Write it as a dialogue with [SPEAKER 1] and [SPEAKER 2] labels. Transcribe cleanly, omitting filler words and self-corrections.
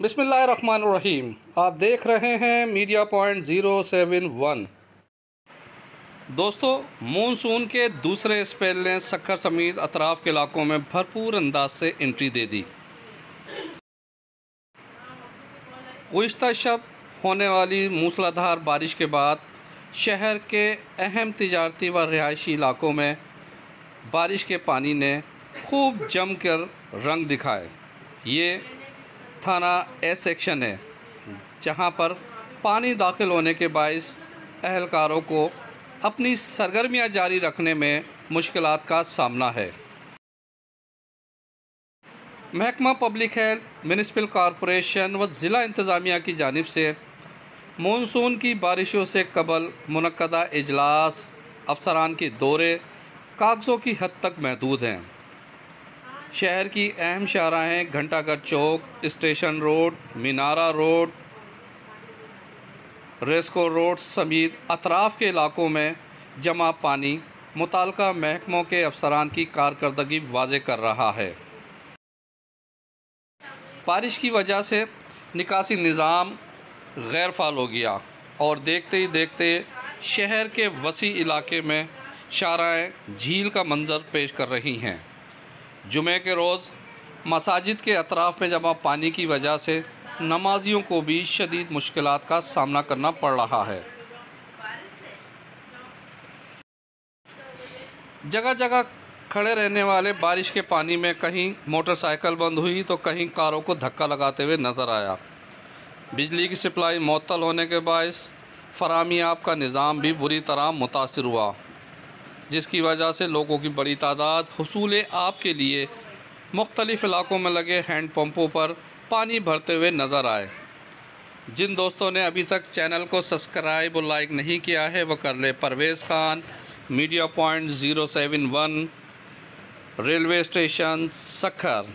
[SPEAKER 1] बिस्मिल्लाहिर्रहमानिर्रहीम। आप देख रहे हैं मीडिया पॉइंट 071। दोस्तों, मानसून के दूसरे स्पेल ने सक्खर समेत अतराफ़ के इलाकों में भरपूर अंदाज से एंट्री दे दी। गुज़िश्ता शब होने वाली मूसलाधार बारिश के बाद शहर के अहम तिजारती व रिहायशी इलाकों में बारिश के पानी ने खूब जमकर रंग दिखाए। ये थाना ए सेक्शन है, जहां पर पानी दाखिल होने के बाइस अहलकारों को अपनी सरगर्मियां जारी रखने में मुश्किलात का सामना है। महकमा पब्लिक हेल्थ, म्यूनिसिपल कॉरपोरेशन व ज़िला इंतज़ामिया की जानिब से मानसून की बारिशों से कबल मुनक्कदा इजलास, अफसरान के दौरे कागज़ों की हद तक महदूद हैं। शहर की अहम शाहराहें घंटाघर चौक, स्टेशन रोड, मीनारा रोड, रेस्को रोड समेत अतराफ़ के इलाकों में जमा पानी मुताल्लिका महकमों के अफसरान की कारकर्दगी वाज़े कर रहा है। बारिश की वजह से निकासी निज़ाम गैर फ़ाल हो गया और देखते ही देखते शहर के वसी इलाके में शाहराहें झील का मंजर पेश कर रही हैं। जुमे के रोज़ मसाजिद के अतराफ़ में जमा पानी की वजह से नमाजियों को भी शदीद मुश्किलात का सामना करना पड़ रहा है। जगह जगह खड़े रहने वाले बारिश के पानी में कहीं मोटरसाइकिल बंद हुई तो कहीं कारों को धक्का लगाते हुए नज़र आया। बिजली की सप्लाई मुअत्तल होने के बायस फराहमी आब का निज़ाम भी बुरी तरह मुतासिर हुआ, जिसकी वजह से लोगों की बड़ी तादाद हुसूल आब के लिए मुख्तलिफ़ इलाकों में लगे हैंड पंपों पर पानी भरते हुए नज़र आए। जिन दोस्तों ने अभी तक चैनल को सब्सक्राइब और लाइक नहीं किया है वह कर ले। Parvez Khan, media point 071, railway station Sukkur.